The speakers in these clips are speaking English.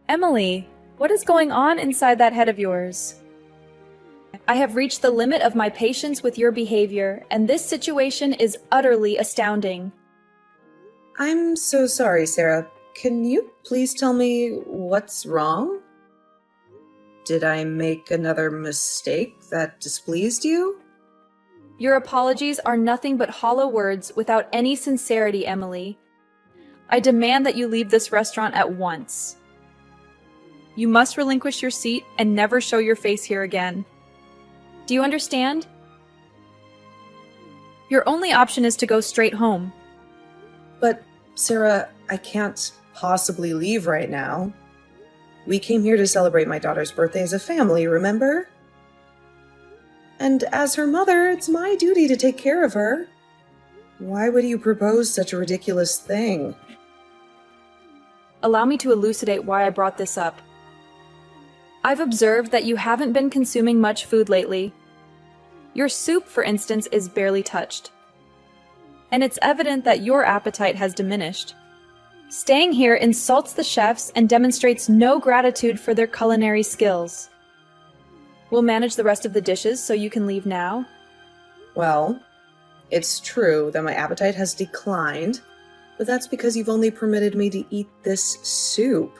Emily, what is going on inside that head of yours? I have reached the limit of my patience with your behavior, and this situation is utterly astounding. I'm so sorry, Sarah. Can you please tell me what's wrong? Did I make another mistake that displeased you? Your apologies are nothing but hollow words without any sincerity, Emily. I demand that you leave this restaurant at once. You must relinquish your seat and never show your face here again. Do you understand? Your only option is to go straight home. But, Sarah, I can't possibly leave right now. We came here to celebrate my daughter's birthday as a family, remember? And as her mother, it's my duty to take care of her. Why would you propose such a ridiculous thing? Allow me to elucidate why I brought this up. I've observed that you haven't been consuming much food lately. Your soup, for instance, is barely touched. And it's evident that your appetite has diminished. Staying here insults the chefs and demonstrates no gratitude for their culinary skills. We'll manage the rest of the dishes so you can leave now. Well, it's true that my appetite has declined, but that's because you've only permitted me to eat this soup.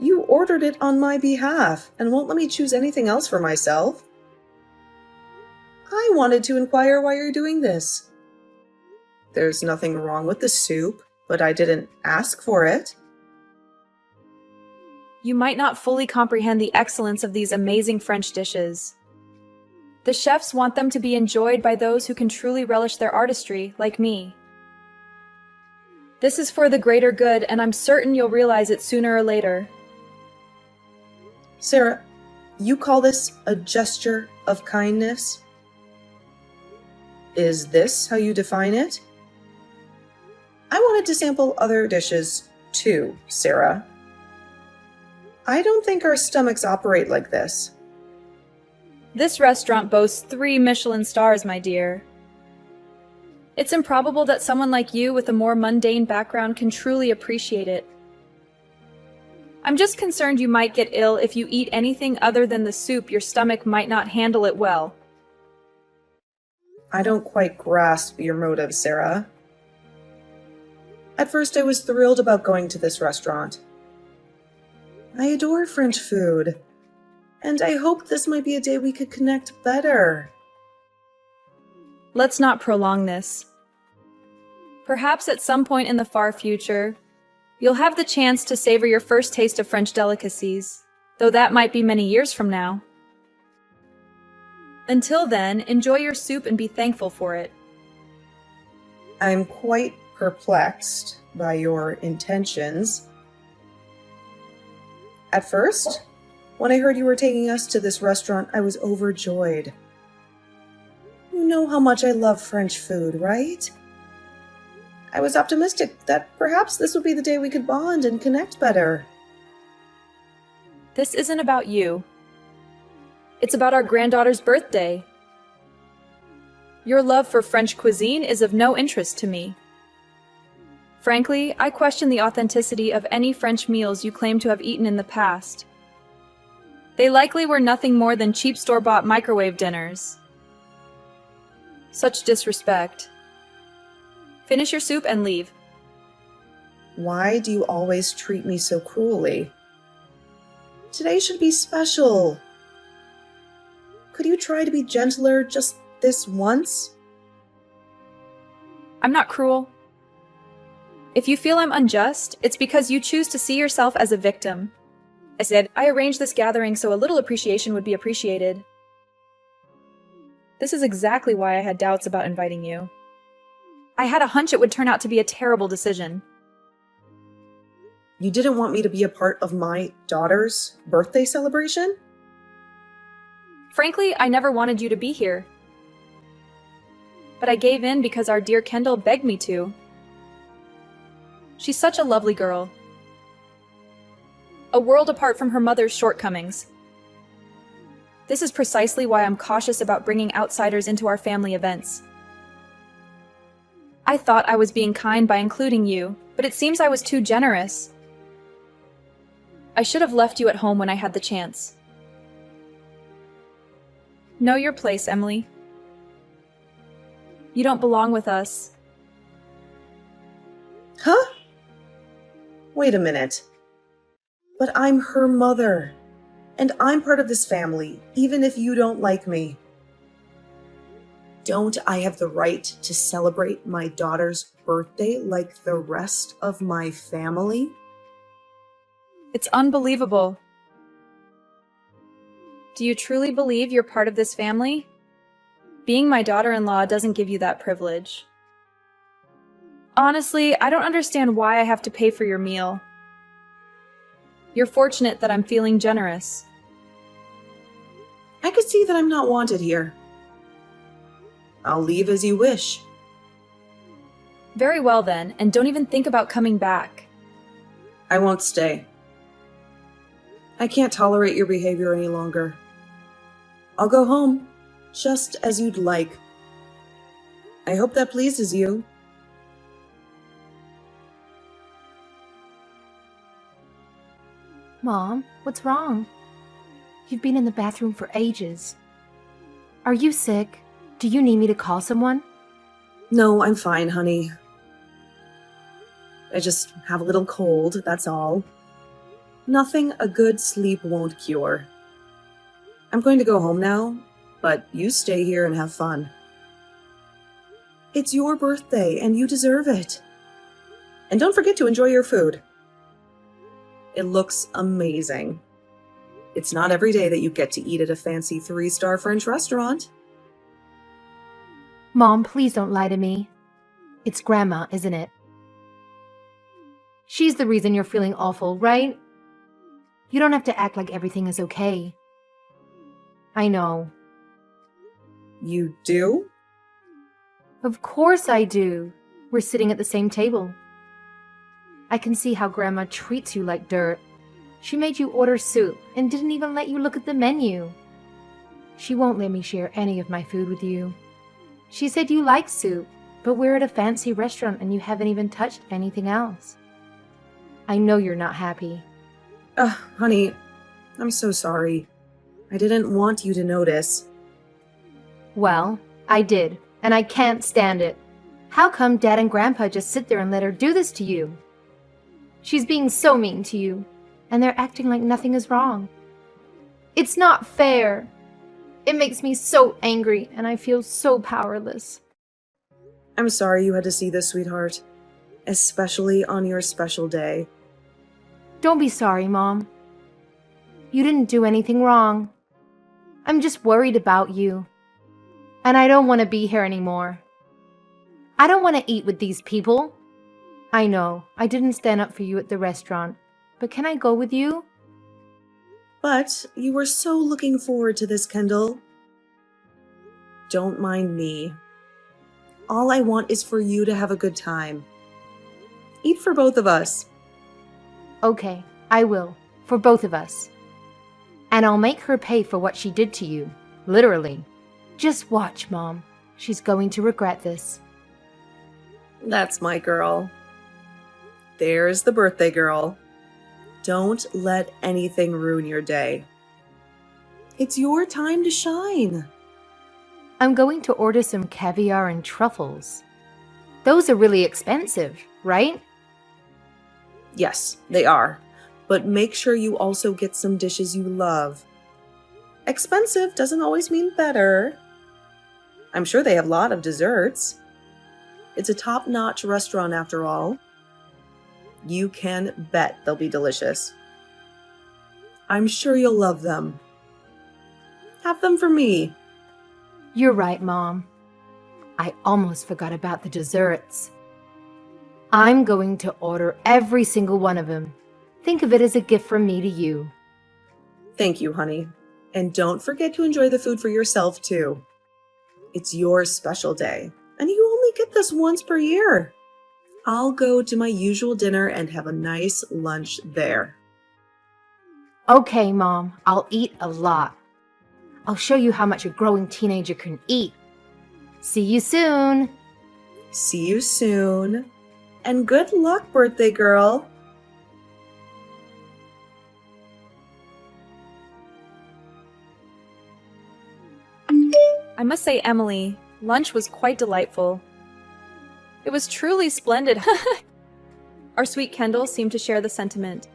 You ordered it on my behalf and won't let me choose anything else for myself. I wanted to inquire why you're doing this. There's nothing wrong with the soup, but I didn't ask for it. You might not fully comprehend the excellence of these amazing French dishes. The chefs want them to be enjoyed by those who can truly relish their artistry, like me. This is for the greater good, and I'm certain you'll realize it sooner or later. Sarah, you call this a gesture of kindness? Is this how you define it? I wanted to sample other dishes too, Sarah. I don't think our stomachs operate like this. This restaurant boasts 3 Michelin stars, my dear. It's improbable that someone like you with a more mundane background can truly appreciate it. I'm just concerned you might get ill if you eat anything other than the soup. Your stomach might not handle it well. I don't quite grasp your motive, Sarah. At first I was thrilled about going to this restaurant. I adore French food, and I hoped this might be a day we could connect better. Let's not prolong this. Perhaps at some point in the far future, you'll have the chance to savor your first taste of French delicacies, though that might be many years from now. Until then, enjoy your soup and be thankful for it. I'm quite perplexed by your intentions. At first, when I heard you were taking us to this restaurant, I was overjoyed. You know how much I love French food, right? I was optimistic that perhaps this would be the day we could bond and connect better. This isn't about you. It's about our granddaughter's birthday. Your love for French cuisine is of no interest to me. Frankly, I question the authenticity of any French meals you claim to have eaten in the past. They likely were nothing more than cheap store-bought microwave dinners. Such disrespect. Finish your soup and leave. Why do you always treat me so cruelly? Today should be special. Could you try to be gentler just this once? I'm not cruel. If you feel I'm unjust, it's because you choose to see yourself as a victim. I said, I arranged this gathering so a little appreciation would be appreciated. This is exactly why I had doubts about inviting you. I had a hunch it would turn out to be a terrible decision. You didn't want me to be a part of my daughter's birthday celebration? Frankly, I never wanted you to be here. But I gave in because our dear Kendall begged me to. She's such a lovely girl. A world apart from her mother's shortcomings. This is precisely why I'm cautious about bringing outsiders into our family events. I thought I was being kind by including you, but it seems I was too generous. I should have left you at home when I had the chance. Know your place, Emily. You don't belong with us. Huh? Wait a minute. But I'm her mother, and I'm part of this family, even if you don't like me. Don't I have the right to celebrate my daughter's birthday like the rest of my family? It's unbelievable. Do you truly believe you're part of this family? Being my daughter-in-law doesn't give you that privilege. Honestly, I don't understand why I have to pay for your meal. You're fortunate that I'm feeling generous. I could see that I'm not wanted here. I'll leave as you wish. Very well then, and don't even think about coming back. I won't stay. I can't tolerate your behavior any longer. I'll go home, just as you'd like. I hope that pleases you. Mom, what's wrong? You've been in the bathroom for ages. Are you sick? Do you need me to call someone? No, I'm fine, honey. I just have a little cold, that's all. Nothing a good sleep won't cure. I'm going to go home now, but you stay here and have fun. It's your birthday, and you deserve it. And don't forget to enjoy your food. It looks amazing. It's not every day that you get to eat at a fancy 3-star French restaurant. Mom, please don't lie to me. It's Grandma, isn't it? She's the reason you're feeling awful, right? You don't have to act like everything is okay. I know. You do? Of course I do. We're sitting at the same table. I can see how Grandma treats you like dirt. She made you order soup and didn't even let you look at the menu. She won't let me share any of my food with you. She said you like soup, but we're at a fancy restaurant and you haven't even touched anything else. I know you're not happy. Honey, I'm so sorry. I didn't want you to notice. Well, I did, and I can't stand it. How come Dad and Grandpa just sit there and let her do this to you? She's being so mean to you, and they're acting like nothing is wrong. It's not fair. It makes me so angry, and I feel so powerless. I'm sorry you had to see this, sweetheart. Especially on your special day. Don't be sorry, Mom. You didn't do anything wrong. I'm just worried about you. And I don't want to be here anymore. I don't want to eat with these people. I know, I didn't stand up for you at the restaurant, but can I go with you? But you were so looking forward to this, Kendall. Don't mind me. All I want is for you to have a good time. Eat for both of us. Okay, I will, for both of us. And I'll make her pay for what she did to you, literally. Just watch, Mom. She's going to regret this. That's my girl. There's the birthday girl. Don't let anything ruin your day. It's your time to shine. I'm going to order some caviar and truffles. Those are really expensive, right? Yes, they are. But make sure you also get some dishes you love. Expensive doesn't always mean better. I'm sure they have a lot of desserts. It's a top-notch restaurant after all. You can bet they'll be delicious. I'm sure you'll love them. Have them for me. You're right, Mom. I almost forgot about the desserts. I'm going to order every single one of them. Think of it as a gift from me to you. Thank you, honey. And don't forget to enjoy the food for yourself, too. It's your special day, and you only get this once per year. I'll go to my usual dinner and have a nice lunch there. Okay, Mom, I'll eat a lot. I'll show you how much a growing teenager can eat. See you soon. See you soon. And good luck, birthday girl. I must say, Emily, lunch was quite delightful. It was truly splendid. Our sweet Kendall seemed to share the sentiment.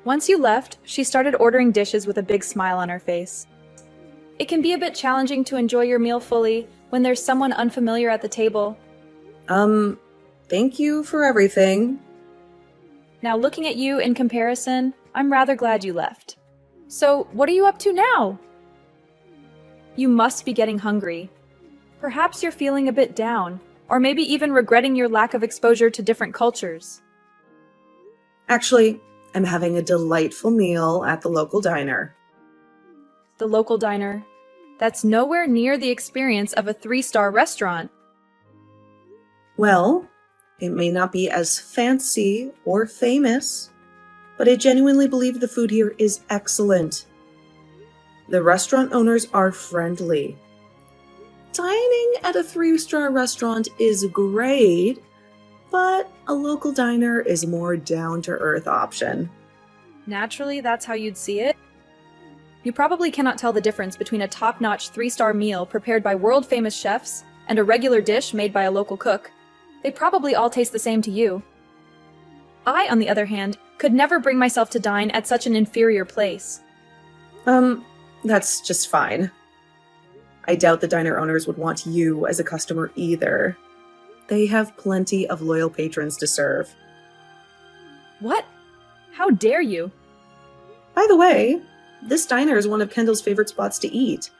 Once you left, she started ordering dishes with a big smile on her face. It can be a bit challenging to enjoy your meal fully when there's someone unfamiliar at the table. Thank you for everything. Now, looking at you in comparison, I'm rather glad you left. So, what are you up to now? You must be getting hungry. Perhaps you're feeling a bit down, or maybe even regretting your lack of exposure to different cultures. Actually, I'm having a delightful meal at the local diner. The local diner. That's nowhere near the experience of a 3-star restaurant. Well, it may not be as fancy or famous, but I genuinely believe the food here is excellent. The restaurant owners are friendly. Dining at a 3-star restaurant is great, but a local diner is a more down-to-earth option. Naturally, that's how you'd see it. You probably cannot tell the difference between a top-notch 3-star meal prepared by world-famous chefs and a regular dish made by a local cook. They probably all taste the same to you. I, on the other hand, could never bring myself to dine at such an inferior place. That's just fine. I doubt the diner owners would want you as a customer either. They have plenty of loyal patrons to serve. What? How dare you? By the way, this diner is one of Kendall's favorite spots to eat.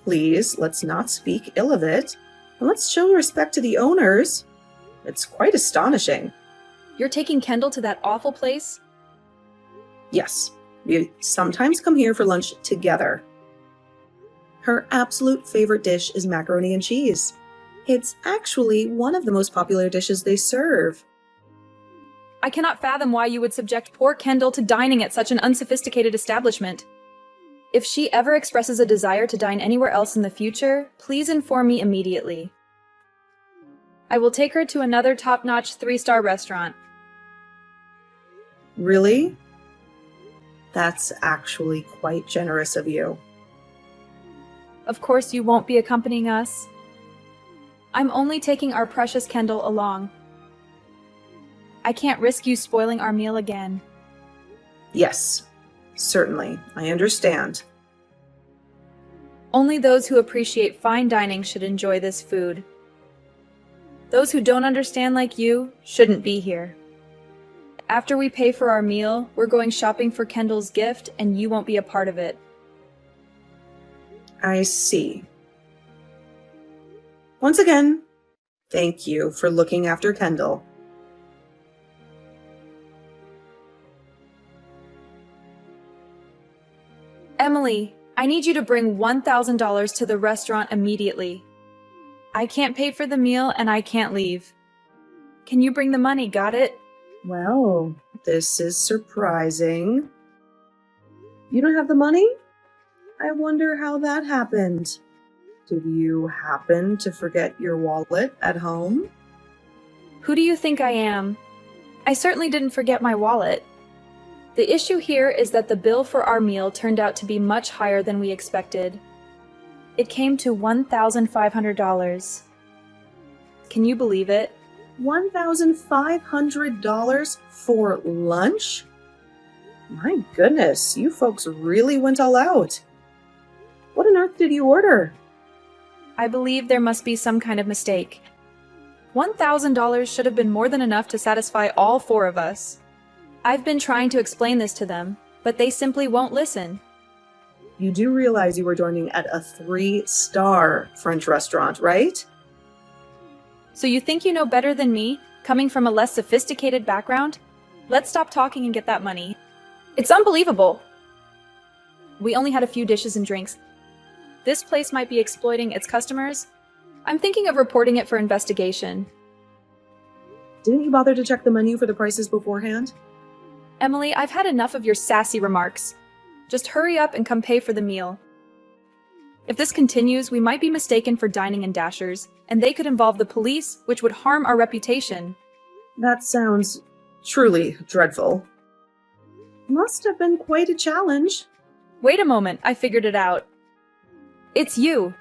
Please, let's not speak ill of it, and let's show respect to the owners. It's quite astonishing. You're taking Kendall to that awful place? Yes, we sometimes come here for lunch together. Her absolute favorite dish is macaroni and cheese. It's actually one of the most popular dishes they serve. I cannot fathom why you would subject poor Kendall to dining at such an unsophisticated establishment. If she ever expresses a desire to dine anywhere else in the future, please inform me immediately. I will take her to another top-notch 3-star restaurant. Really? That's actually quite generous of you. Of course you won't be accompanying us. I'm only taking our precious Kendall along. I can't risk you spoiling our meal again. Yes, certainly. I understand. Only those who appreciate fine dining should enjoy this food. Those who don't understand like you shouldn't be here. After we pay for our meal, we're going shopping for Kendall's gift, and you won't be a part of it. I see. Once again, thank you for looking after Kendall. Emily, I need you to bring $1,000 to the restaurant immediately. I can't pay for the meal and I can't leave. Can you bring the money, got it? Well, this is surprising. You don't have the money? I wonder how that happened. Did you happen to forget your wallet at home? Who do you think I am? I certainly didn't forget my wallet. The issue here is that the bill for our meal turned out to be much higher than we expected. It came to $1,500. Can you believe it? $1,500 for lunch? My goodness, you folks really went all out. What on earth did you order? I believe there must be some kind of mistake. $1,000 should have been more than enough to satisfy all 4 of us. I've been trying to explain this to them, but they simply won't listen. You do realize you were dining at a 3-star French restaurant, right? So you think you know better than me, coming from a less sophisticated background? Let's stop talking and get that money. It's unbelievable. We only had a few dishes and drinks. This place might be exploiting its customers. I'm thinking of reporting it for investigation. Didn't you bother to check the menu for the prices beforehand? Emily, I've had enough of your sassy remarks. Just hurry up and come pay for the meal. If this continues, we might be mistaken for dining in Dashers, and they could involve the police, which would harm our reputation. That sounds truly dreadful. Must have been quite a challenge. Wait a moment, I figured it out. It's you.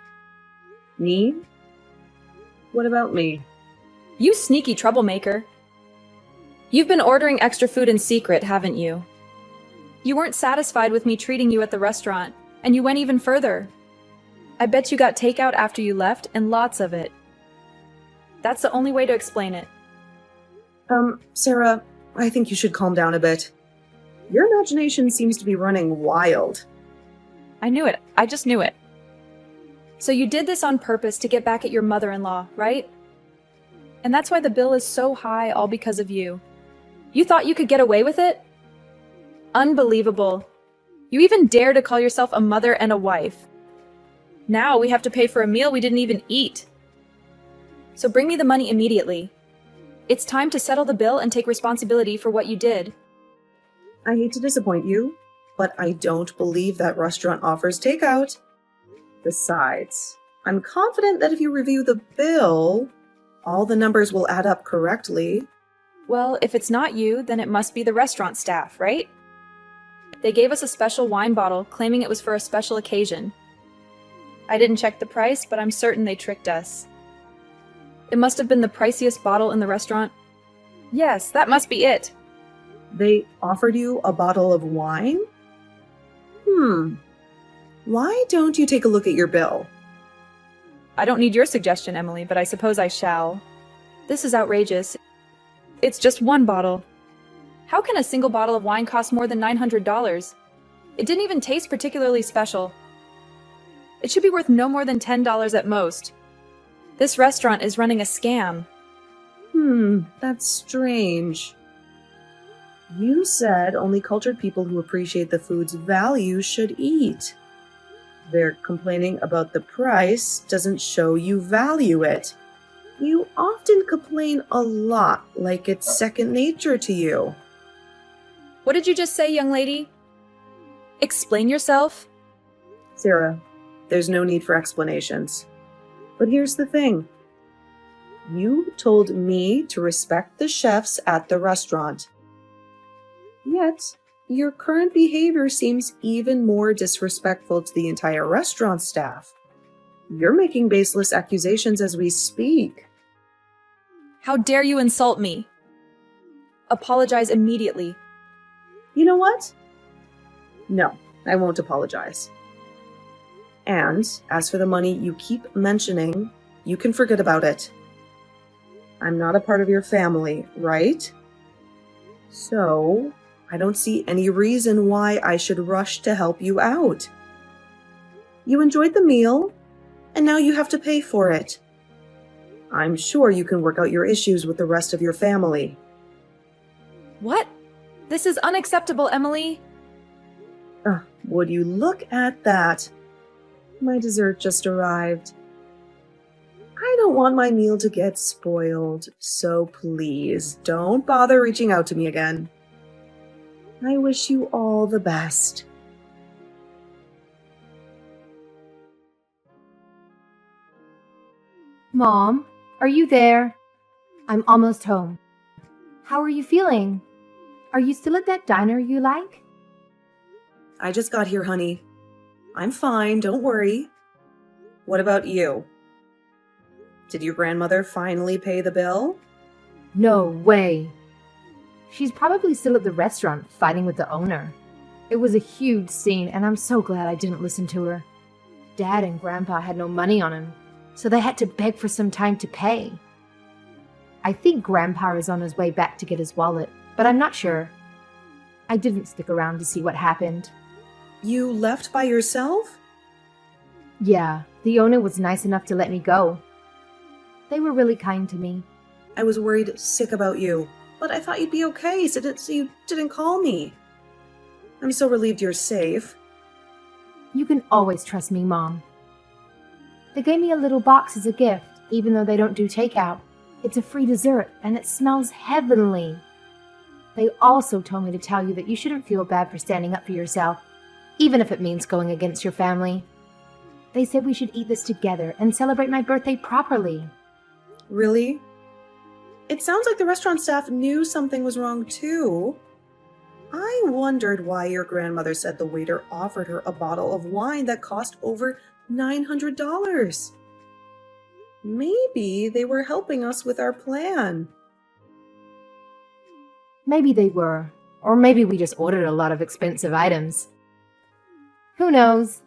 Me? What about me? You sneaky troublemaker. You've been ordering extra food in secret, haven't you? You weren't satisfied with me treating you at the restaurant, and you went even further. I bet you got takeout after you left, and lots of it. That's the only way to explain it. Sarah, I think you should calm down a bit. Your imagination seems to be running wild. I knew it. I just knew it. So you did this on purpose to get back at your mother-in-law, right? And that's why the bill is so high, all because of you. You thought you could get away with it? Unbelievable. You even dare to call yourself a mother and a wife. Now we have to pay for a meal we didn't even eat. So bring me the money immediately. It's time to settle the bill and take responsibility for what you did. I hate to disappoint you, but I don't believe that restaurant offers takeout. Besides, I'm confident that if you review the bill, all the numbers will add up correctly. Well, if it's not you, then it must be the restaurant staff, right? They gave us a special wine bottle, claiming it was for a special occasion. I didn't check the price, but I'm certain they tricked us. It must have been the priciest bottle in the restaurant. Yes, that must be it. They offered you a bottle of wine? Why don't you take a look at your bill? I don't need your suggestion, Emily, but I suppose I shall. This is outrageous. It's just one bottle. How can a single bottle of wine cost more than $900? It didn't even taste particularly special. It should be worth no more than $10 at most. This restaurant is running a scam. That's strange. You said only cultured people who appreciate the food's value should eat. Their complaining about the price doesn't show you value it. You often complain a lot, like it's second nature to you. What did you just say, young lady? Explain yourself? Sarah, there's no need for explanations. But here's the thing. You told me to respect the chefs at the restaurant. Yet, your current behavior seems even more disrespectful to the entire restaurant staff. You're making baseless accusations as we speak. How dare you insult me? Apologize immediately. You know what? No, I won't apologize. And as for the money you keep mentioning, you can forget about it. I'm not a part of your family, right? So, I don't see any reason why I should rush to help you out. You enjoyed the meal, and now you have to pay for it. I'm sure you can work out your issues with the rest of your family. What? This is unacceptable, Emily. Would you look at that? My dessert just arrived. I don't want my meal to get spoiled, so please don't bother reaching out to me again. I wish you all the best. Mom, are you there? I'm almost home. How are you feeling? Are you still at that diner you like? I just got here, honey. I'm fine, don't worry. What about you? Did your grandmother finally pay the bill? No way. She's probably still at the restaurant fighting with the owner. It was a huge scene, and I'm so glad I didn't listen to her. Dad and Grandpa had no money on him, so they had to beg for some time to pay. I think Grandpa is on his way back to get his wallet, but I'm not sure. I didn't stick around to see what happened. You left by yourself? Yeah, the owner was nice enough to let me go. They were really kind to me. I was worried sick about you, but I thought you'd be okay, so you didn't call me. I'm so relieved you're safe. You can always trust me, Mom. They gave me a little box as a gift, even though they don't do takeout. It's a free dessert, and it smells heavenly. They also told me to tell you that you shouldn't feel bad for standing up for yourself, even if it means going against your family. They said we should eat this together and celebrate my birthday properly. Really? It sounds like the restaurant staff knew something was wrong too. I wondered why your grandmother said the waiter offered her a bottle of wine that cost over $900. Maybe they were helping us with our plan. Maybe they were. Or maybe we just ordered a lot of expensive items. Who knows?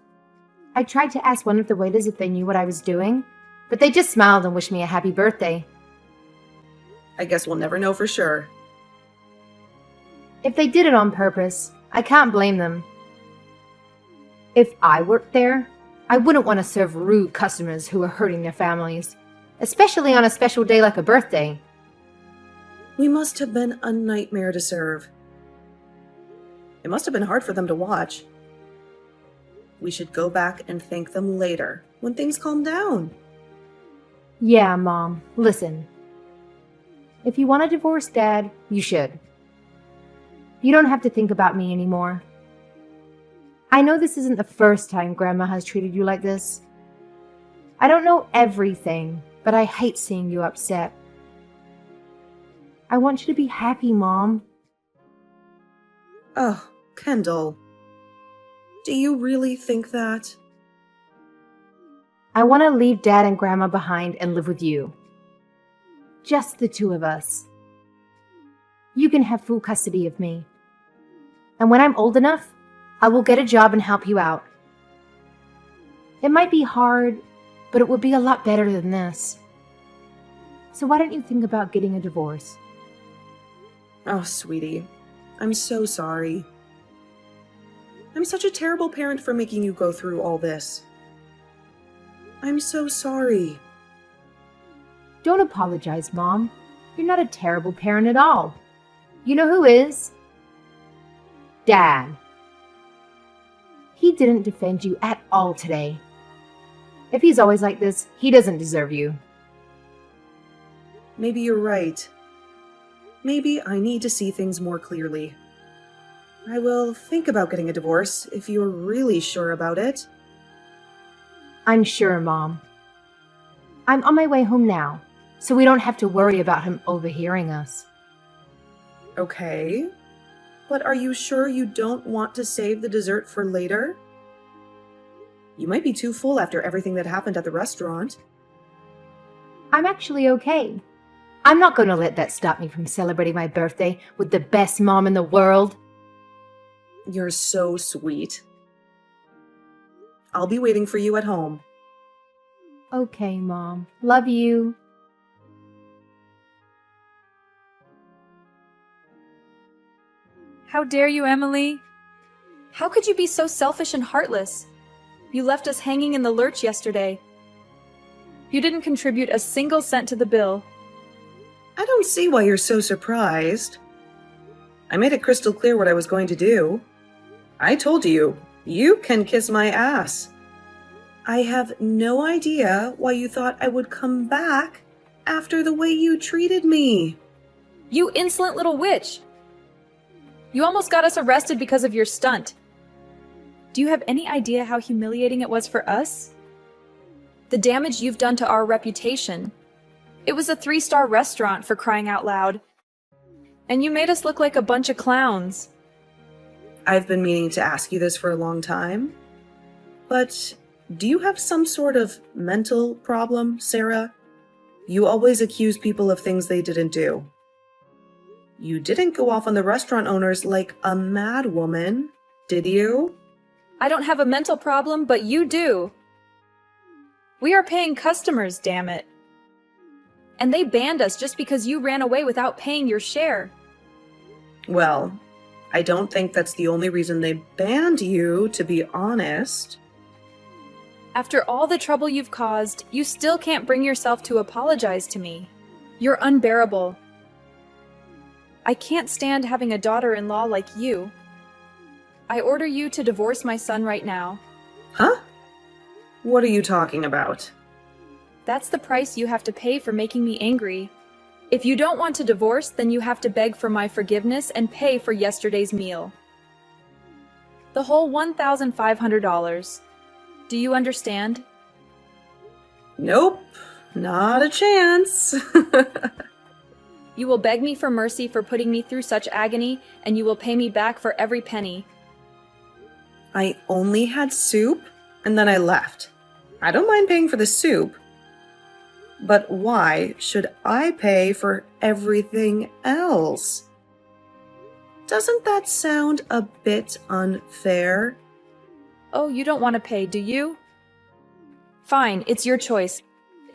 I tried to ask one of the waiters if they knew what I was doing, but they just smiled and wished me a happy birthday. I guess we'll never know for sure. If they did it on purpose, I can't blame them. If I worked there, I wouldn't want to serve rude customers who are hurting their families, especially on a special day like a birthday. We must have been a nightmare to serve. It must have been hard for them to watch. We should go back and thank them later, when things calm down. Yeah, Mom, listen. If you want to divorce Dad, you should. You don't have to think about me anymore. I know this isn't the first time Grandma has treated you like this. I don't know everything, but I hate seeing you upset. I want you to be happy, Mom. Oh, Kendall. Do you really think that? I want to leave Dad and Grandma behind and live with you. Just the two of us. You can have full custody of me. And when I'm old enough, I will get a job and help you out. It might be hard, but it would be a lot better than this. So why don't you think about getting a divorce? Oh, sweetie. I'm so sorry. I'm such a terrible parent for making you go through all this. I'm so sorry. Don't apologize, Mom. You're not a terrible parent at all. You know who is? Dad. He didn't defend you at all today. If he's always like this, he doesn't deserve you. Maybe you're right. Maybe I need to see things more clearly. I will think about getting a divorce if you're really sure about it. I'm sure, Mom. I'm on my way home now, so we don't have to worry about him overhearing us. Okay. But are you sure you don't want to save the dessert for later? You might be too full after everything that happened at the restaurant. I'm actually okay. I'm not going to let that stop me from celebrating my birthday with the best mom in the world. You're so sweet. I'll be waiting for you at home. Okay, Mom. Love you. How dare you, Emily? How could you be so selfish and heartless? You left us hanging in the lurch yesterday. You didn't contribute a single cent to the bill. I don't see why you're so surprised. I made it crystal clear what I was going to do. I told you, you can kiss my ass. I have no idea why you thought I would come back after the way you treated me. You insolent little witch! You almost got us arrested because of your stunt. Do you have any idea how humiliating it was for us? The damage you've done to our reputation. It was a 3-star restaurant, for crying out loud. And you made us look like a bunch of clowns. I've been meaning to ask you this for a long time. But do you have some sort of mental problem, Sarah? You always accuse people of things they didn't do. You didn't go off on the restaurant owners like a mad woman, did you? I don't have a mental problem, but you do. We are paying customers, damn it. And they banned us just because you ran away without paying your share. Well, I don't think that's the only reason they banned you, to be honest. After all the trouble you've caused, you still can't bring yourself to apologize to me. You're unbearable. I can't stand having a daughter-in-law like you. I order you to divorce my son right now. Huh? What are you talking about? That's the price you have to pay for making me angry. If you don't want to divorce, then you have to beg for my forgiveness and pay for yesterday's meal. The whole $1,500. Do you understand? Nope, not a chance. You will beg me for mercy for putting me through such agony, and you will pay me back for every penny. I only had soup, and then I left. I don't mind paying for the soup. But why should I pay for everything else? Doesn't that sound a bit unfair? Oh, you don't want to pay, do you? Fine, it's your choice.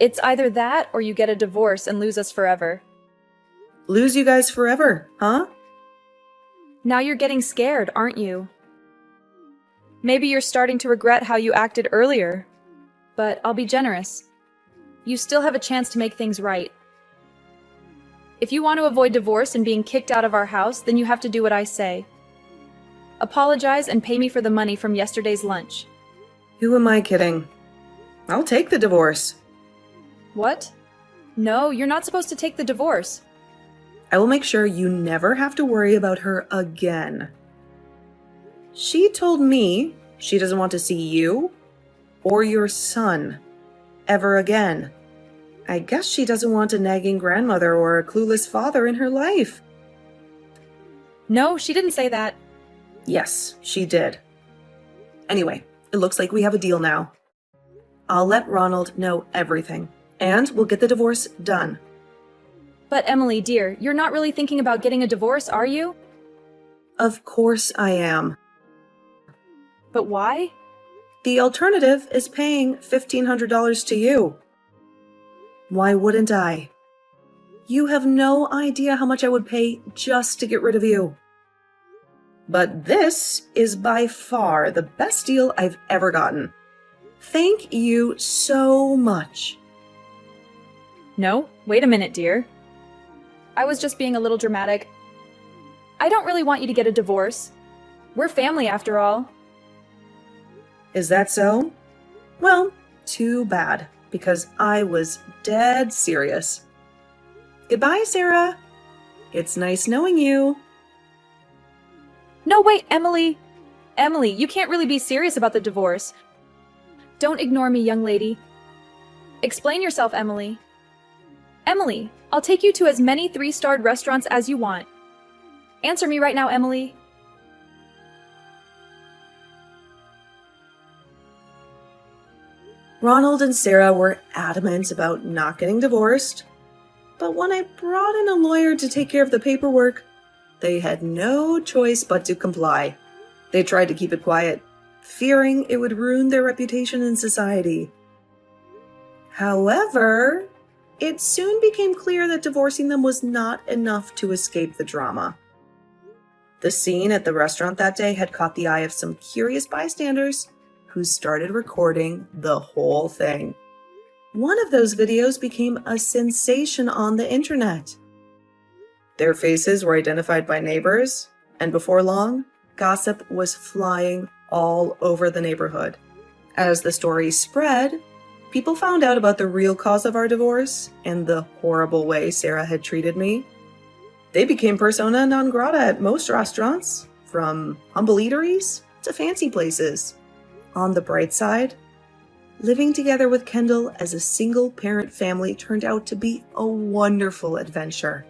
It's either that or you get a divorce and lose us forever. Lose you guys forever, huh? Now you're getting scared, aren't you? Maybe you're starting to regret how you acted earlier. But I'll be generous. You still have a chance to make things right. If you want to avoid divorce and being kicked out of our house, then you have to do what I say. Apologize and pay me for the money from yesterday's lunch. Who am I kidding? I'll take the divorce. What? No, you're not supposed to take the divorce. I will make sure you never have to worry about her again. She told me she doesn't want to see you or your son ever again. I guess she doesn't want a nagging grandmother or a clueless father in her life. No, she didn't say that. Yes, she did. Anyway, it looks like we have a deal now. I'll let Ronald know everything, and we'll get the divorce done. But Emily, dear, you're not really thinking about getting a divorce, are you? Of course I am. But why? The alternative is paying $1,500 to you. Why wouldn't I? You have no idea how much I would pay just to get rid of you. But this is by far the best deal I've ever gotten. Thank you so much. No, wait a minute, dear. I was just being a little dramatic. I don't really want you to get a divorce. We're family after all. Is that so? Well, too bad, because I was dead serious. Goodbye, Sarah. It's nice knowing you. No, wait, Emily. Emily, you can't really be serious about the divorce. Don't ignore me, young lady. Explain yourself, Emily. Emily, I'll take you to as many 3-starred restaurants as you want. Answer me right now, Emily. Ronald and Sarah were adamant about not getting divorced, but when I brought in a lawyer to take care of the paperwork, they had no choice but to comply. They tried to keep it quiet, fearing it would ruin their reputation in society. However, it soon became clear that divorcing them was not enough to escape the drama. The scene at the restaurant that day had caught the eye of some curious bystanders who started recording the whole thing. One of those videos became a sensation on the internet. Their faces were identified by neighbors, and before long, gossip was flying all over the neighborhood. As the story spread, people found out about the real cause of our divorce and the horrible way Sarah had treated me. They became persona non grata at most restaurants, from humble eateries to fancy places. On the bright side, living together with Kendall as a single-parent family turned out to be a wonderful adventure.